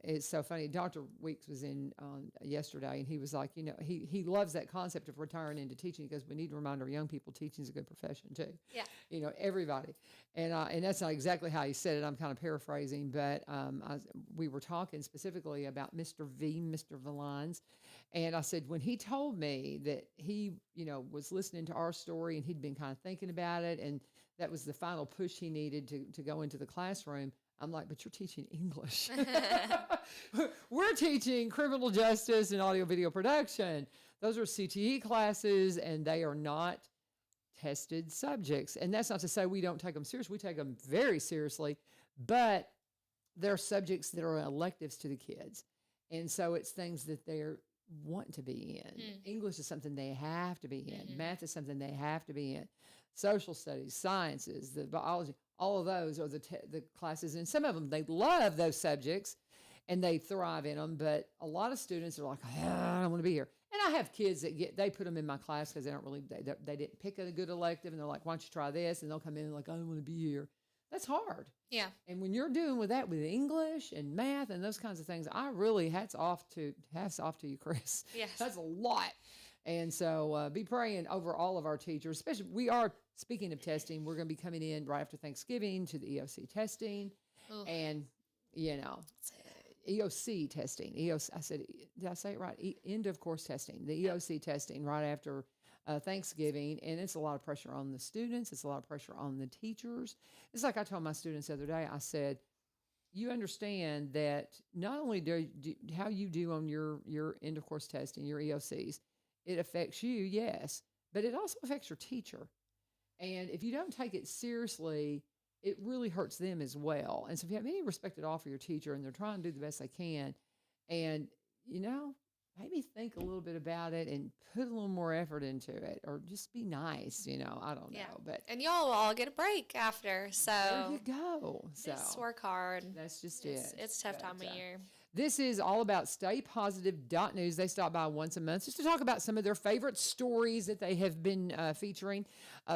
it's so funny. Dr. Weeks was in yesterday, and he was like, he loves that concept of retiring into teaching. He goes, we need to remind our young people teaching is a good profession too. Yeah. Everybody. And that's not exactly how he said it. I'm kind of paraphrasing, but we were talking specifically about Mr. Valines. And I said, when he told me that he, was listening to our story and he'd been kind of thinking about it, and that was the final push he needed to go into the classroom, I'm like, but you're teaching English. We're teaching criminal justice and audio video production. Those are CTE classes, and they are not tested subjects. And that's not to say we don't take them seriously. We take them very seriously, but they're subjects that are electives to the kids. And so it's things that they're want to be in. English is something they have to be in. Math is something they have to be in. Social studies, sciences, the biology, all of those are the classes. And some of them, they love those subjects and they thrive in them. But a lot of students are like, I don't want to be here. And I have kids that they put them in my class because they didn't pick a good elective. And they're like, why don't you try this? And they'll come in and like, I don't want to be here. That's hard. Yeah. And when you're doing with English and math and those kinds of things, I really hats off to you, Chris. Yes. That's a lot. And so be praying over all of our teachers, especially speaking of testing, we're going to be coming in right after Thanksgiving to the EOC testing. Ooh. And, EOC testing. Did I say it right? End of course testing. The EOC testing right after Thanksgiving, and it's a lot of pressure on the students. It's a lot of pressure on the teachers. It's like I told my students the other day, I said, you understand that not only how you do on your end of course testing, your EOCs, it affects you, yes, but it also affects your teacher. And if you don't take it seriously, it really hurts them as well. And so if you have any respect at all for your teacher and they're trying to do the best they can, and, maybe think a little bit about it and put a little more effort into it, or just be nice, I don't know. But and y'all will all get a break after, so there you go. So just work hard. That's just it. It's a tough time of year. This is all about staypositive.news. They stop by once a month just to talk about some of their favorite stories that they have been featuring.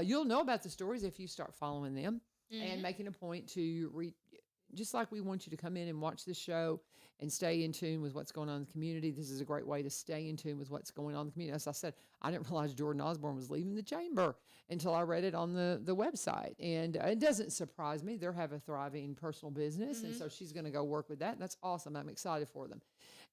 You'll know about the stories if you start following them and making a point to read. Just like we want you to come in and watch the show and stay in tune with what's going on in the community, this is a great way to stay in tune with what's going on in the community. As I said, I didn't realize Jordan Osborne was leaving the chamber until I read it on the website. And it doesn't surprise me. They have a thriving personal business, and so she's going to go work with that. That's awesome. I'm excited for them.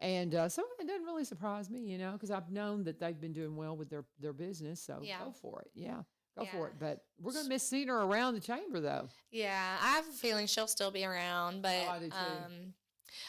And so it doesn't really surprise me, because I've known that they've been doing well with their business. So go for it. Yeah. Go for it. But we're going to miss seeing her around the chamber, though. Yeah, I have a feeling she'll still be around, but I do too.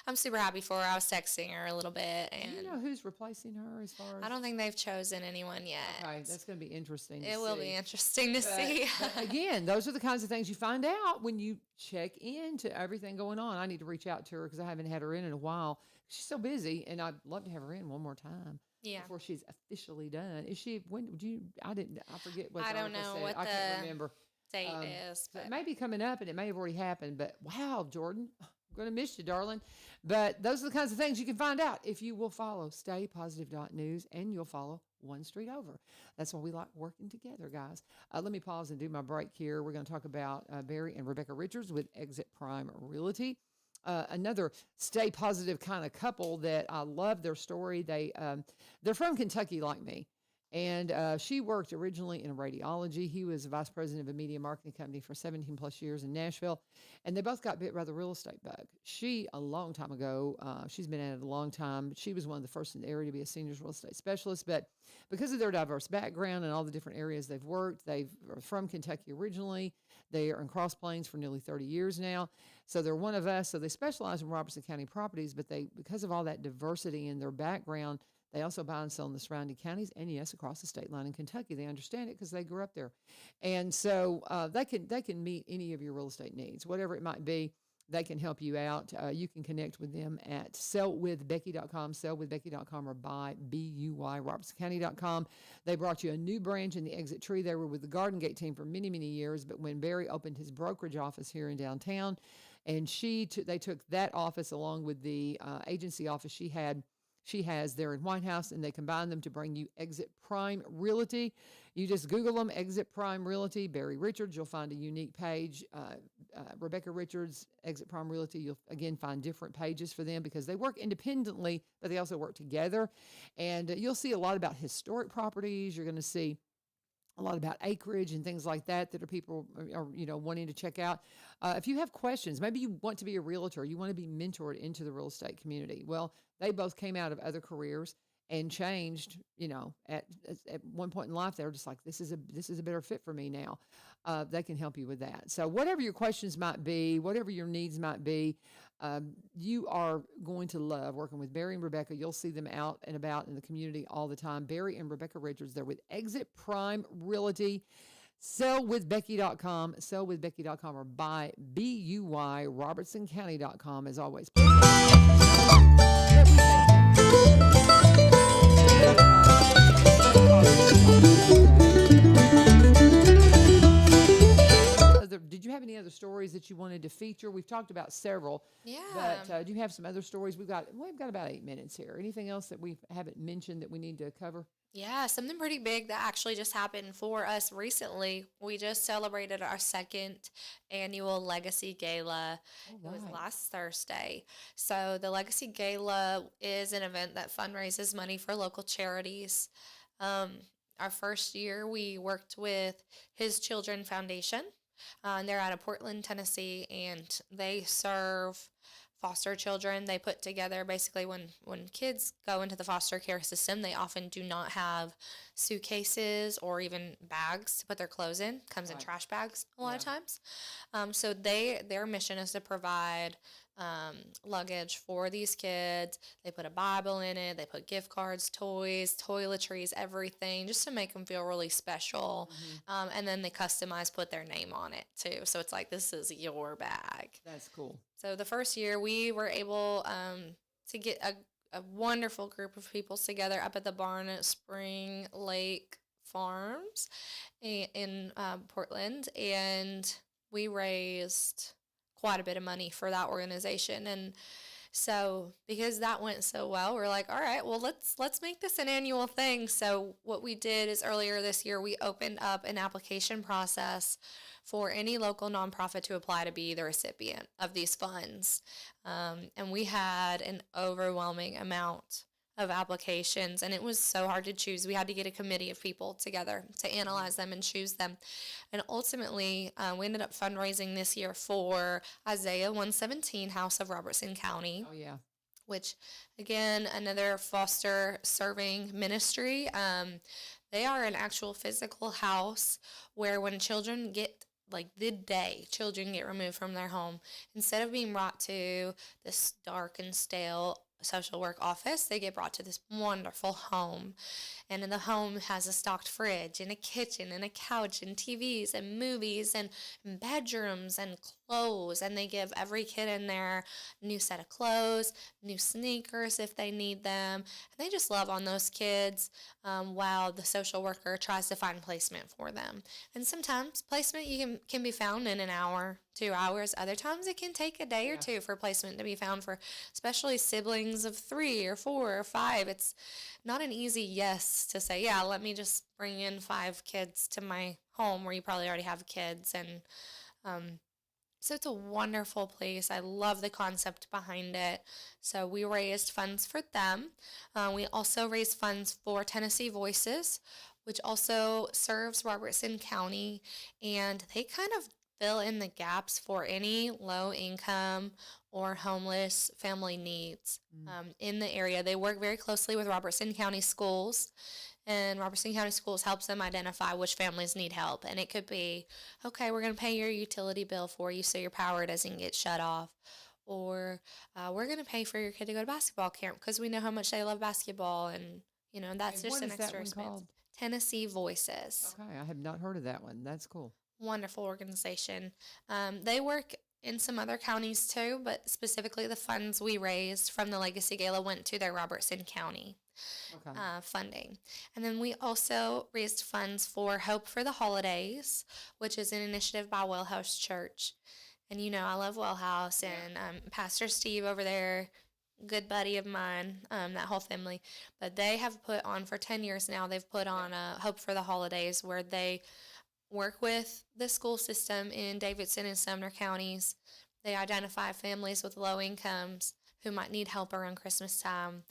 I'm super happy for her. I was texting her a little bit, Do and you know who's replacing her as far as? I don't think they've chosen anyone yet. Okay, that's going to be interesting. It will be interesting to see. But again, those are the kinds of things you find out when you check into everything going on. I need to reach out to her because I haven't had her in a while. She's so busy, and I'd love to have her in one more time. Yeah. Before she's officially done. Is she? When would you? I forget what. I the don't article know said. what I can't the remember. date is, So but it may be coming up, and it may have already happened. But wow, Jordan, I'm gonna miss you, darling. But those are the kinds of things you can find out if you will follow staypositive.news, and you'll follow One Street Over. That's why we like working together, guys. Let me pause and do my break here. We're going to talk about Barry and Rebecca Richards with Exit Prime Realty. Another stay positive kind of couple that I love their story. They're from Kentucky like me. And she worked originally in radiology. He was vice president of a media marketing company for 17 plus years in Nashville. And they both got bit by the real estate bug. She, a long time ago, she's been at it a long time. She was one of the first in the area to be a seniors real estate specialist. But because of their diverse background and all the different areas they've worked, they're from Kentucky originally. They are in Cross Plains for nearly 30 years now. So they're one of us. So they specialize in Robertson County properties, but because of all that diversity in their background, they also buy and sell in the surrounding counties, and yes, across the state line in Kentucky. They understand it because they grew up there, and so they can meet any of your real estate needs, whatever it might be. They can help you out. You can connect with them at sellwithbecky.com, sellwithbecky.com, or by BUY, They brought you a new branch in the Exit Tree. They were with the Garden Gate team for many, many years, but when Barry opened his brokerage office here in downtown, and they took that office along with the agency office she has there in White House, and they combined them to bring you Exit Prime Realty. You just Google them, Exit Prime Realty, Barry Richards. You'll find a unique page. Rebecca Richards, Exit Prime Realty. You'll, again, find different pages for them because they work independently, but they also work together. And you'll see a lot about historic properties. You're going to see a lot about acreage and things like that are people are wanting to check out. If you have questions, maybe you want to be a realtor, you want to be mentored into the real estate community. Well, they both came out of other careers and changed, at one point in life, they were just like, this is a better fit for me now. They can help you with that. So whatever your questions might be, whatever your needs might be, you are going to love working with Barry and Rebecca. You'll see them out and about in the community all the time. Barry and Rebecca Richards, they're with Exit Prime Realty. Sellwithbecky.com, sellwithbecky.com, or by BUY, RobertsonCounty.com, as always. Did you have any other stories that you wanted to feature? We've talked about several. Yeah. But do you have some other stories? We've got about 8 minutes here. Anything else that we haven't mentioned that we need to cover? Yeah, something pretty big that actually just happened for us recently. We just celebrated our second annual Legacy Gala. It was last Thursday. So the Legacy Gala is an event that fundraises money for local charities. Our first year, we worked with His Children Foundation. And they're out of Portland, Tennessee, and they serve foster children. They put together basically when kids go into the foster care system, they often do not have suitcases or even bags to put their clothes in. Comes in trash bags a lot of times. So their mission is to provide luggage for these kids. They put a Bible in it. They put gift cards, toys, toiletries, everything, just to make them feel really special. And then they put their name on it too. So it's like, this is your bag. That's cool. So the first year we were able to get a wonderful group of people together up at the Barnett Spring Lake Farms in Portland, and we raised quite a bit of money for that organization. And so because that went so well, we're like, all right, well, let's make this an annual thing. So what we did is earlier this year, we opened up an application process for any local nonprofit to apply to be the recipient of these funds. And we had an overwhelming amount of applications, and it was so hard to choose. We had to get a committee of people together to analyze them and choose them. And ultimately, we ended up fundraising this year for Isaiah 117 House of Robertson County. Oh, yeah. Which, again, another foster serving ministry. They are an actual physical house where when children get like the day children get removed from their home, instead of being brought to this dark and stale social work office, they get brought to this wonderful home. And in the home has a stocked fridge and a kitchen and a couch and TVs and movies and bedrooms and clothes. And they give every kid in there a new set of clothes, new sneakers if they need them. And they just love on those kids while the social worker tries to find placement for them. And sometimes placement can be found in an hour, 2 hours. Other times it can take a day or two for placement to be found for especially siblings of 3 or 4 or 5. It's not an easy yes to say, yeah, let me just bring in 5 kids to my home where you probably already have kids. And so it's a wonderful place. I love the concept behind it. So we raised funds for them. We also raised funds for Tennessee Voices, which also serves Robertson County, and they kind of fill in the gaps for any low income or homeless family needs in the area. They work very closely with Robertson County Schools, and Robertson County Schools helps them identify which families need help. And it could be, okay, we're going to pay your utility bill for you so your power doesn't get shut off. Or we're going to pay for your kid to go to basketball camp because we know how much they love basketball. And, that's And just what an is that extra one expense. called? Tennessee Voices. Okay, I have not heard of that one. That's cool. Wonderful organization. They work in some other counties too, but specifically the funds we raised from the Legacy Gala went to their Robertson County funding. And then we also raised funds for Hope for the Holidays, which is an initiative by Wellhouse Church. And I love Wellhouse and Pastor Steve over there, good buddy of mine, that whole family. But they have put on, for 10 years now, they've put on Hope for the Holidays, where they work with the school system in Davidson and Sumner counties. They identify families with low incomes who might need help around Christmas time.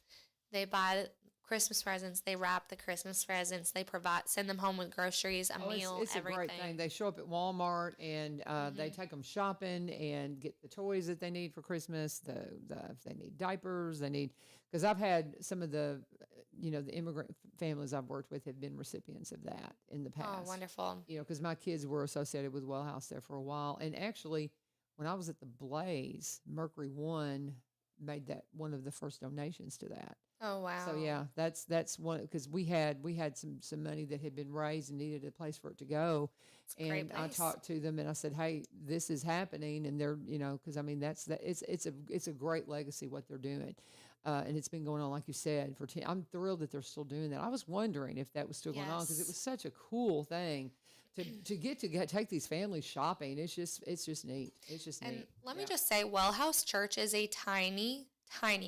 They buy Christmas presents. They wrap the Christmas presents. They send them home with groceries, a meal, it's everything. a great thing. They show up at Walmart and they take them shopping and get the toys that they need for Christmas. If they need diapers, because I've had some of the immigrant families I've worked with have been recipients of that in the past. Oh, wonderful. Because my kids were associated with Wellhouse there for a while. And actually, when I was at the Blaze, Mercury One made that one of the first donations to that. Oh, wow. So yeah, that's one, because we had some money that had been raised and needed a place for it to go. It's a great And I place. talked to them and I said, hey, this is happening. And they're, because it's a great legacy what they're doing. And it's been going on, like you said, for 10. I'm thrilled that they're still doing that. I was wondering if that was still going on, because it was such a cool thing to get take these families shopping. It's just neat. It's just neat. And let me just say, Wellhouse Church is a tiny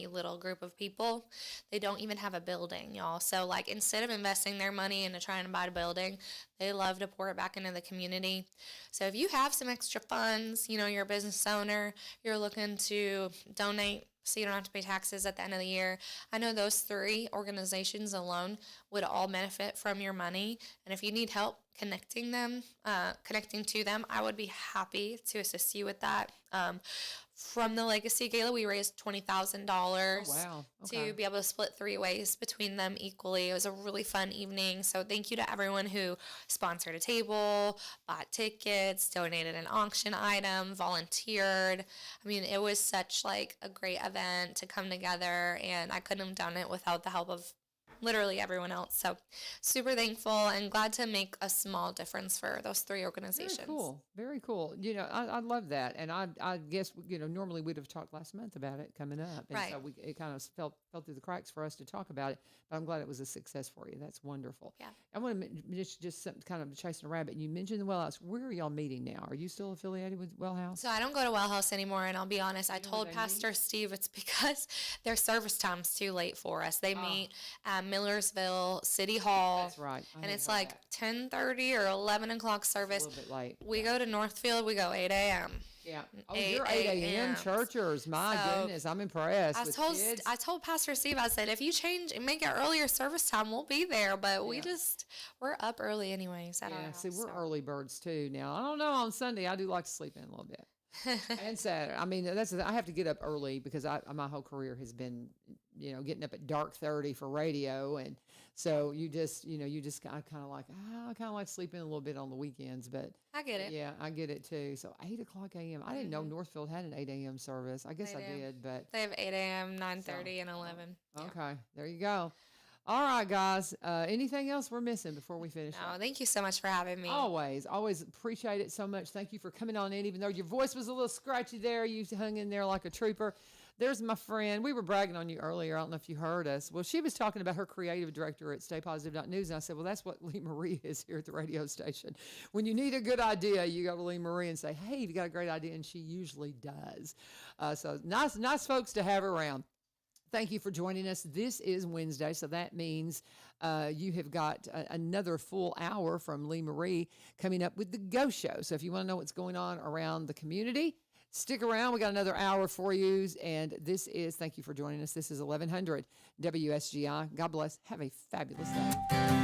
little group of people. They don't even have a building, y'all. So like, instead of investing their money into trying to buy a building, they love to pour it back into the community. So if you have some extra funds, you're a business owner, you're looking to donate so you don't have to pay taxes at the end of the year. I know those 3 organizations alone would all benefit from your money. And if you need help connecting to them, I would be happy to assist you with that. From the Legacy Gala, we raised $20,000 Wow. Okay. to be able to split 3 ways between them equally. It was a really fun evening. So thank you to everyone who sponsored a table, bought tickets, donated an auction item, volunteered. I mean, it was such like a great event to come together, and I couldn't have done it without the help of literally everyone else. So super thankful and glad to make a small difference for those 3 organizations. Very cool. Very cool. I love that. And I guess, normally we'd have talked last month about it coming up. And Right. so it kind of fell through the cracks for us to talk about it, but I'm glad it was a success for you. That's wonderful. Yeah. I want to just something kind of chasing a rabbit. You mentioned the Wellhouse. Where are y'all meeting now? Are you still affiliated with Wellhouse? So I don't go to Wellhouse anymore, and I'll be honest, I know where told they Pastor Steve it's because their service time's too late for us. They meet at Millersville City Hall. That's right. I And had it's heard like that. 10:30 or 11 o'clock A service. little bit late. We go to Northfield, we go 8 a.m. Yeah. Oh, 8 you're 8 a.m. a.m. churchers. My So, goodness. I'm impressed. With kids. I told Pastor Steve, I said, if you change and make it earlier service time, we'll be there. But we're up early anyways at our house. See, we're so. early birds too now. I don't know, on Sunday I do like to sleep in a little bit. And Saturday, I mean, I have to get up early because my whole career has been, getting up at dark 30 for radio. And so you just kind of like, I kind of like sleeping a little bit on the weekends, but I get it. yeah, I get it too. So 8:00 a.m. I didn't know Northfield had an 8 a.m. service. I guess They I do. did, but They have 8 a.m., 9:30, and 11. Yeah. okay, there you go. All right, guys. Anything else we're missing before we finish? No, up? thank you so much for having me. Always appreciate it so much. Thank you for coming on in, even though your voice was a little scratchy there. You hung in there like a trooper. There's my friend. We were bragging on you earlier. I don't know if you heard us. Well, she was talking about her creative director at StayPositive.news, and I said, well, that's what Lee Marie is here at the radio station. When you need a good idea, you go to Lee Marie and say, hey, you got a great idea, and she usually does. So nice folks to have around. Thank you for joining us. This is Wednesday, so that means you have got another full hour from Lee Marie coming up with the Go Show. So if you want to know what's going on around the community, stick around. We got another hour for you. And thank you for joining us. This is 1100 WSGI. God bless. Have a fabulous day.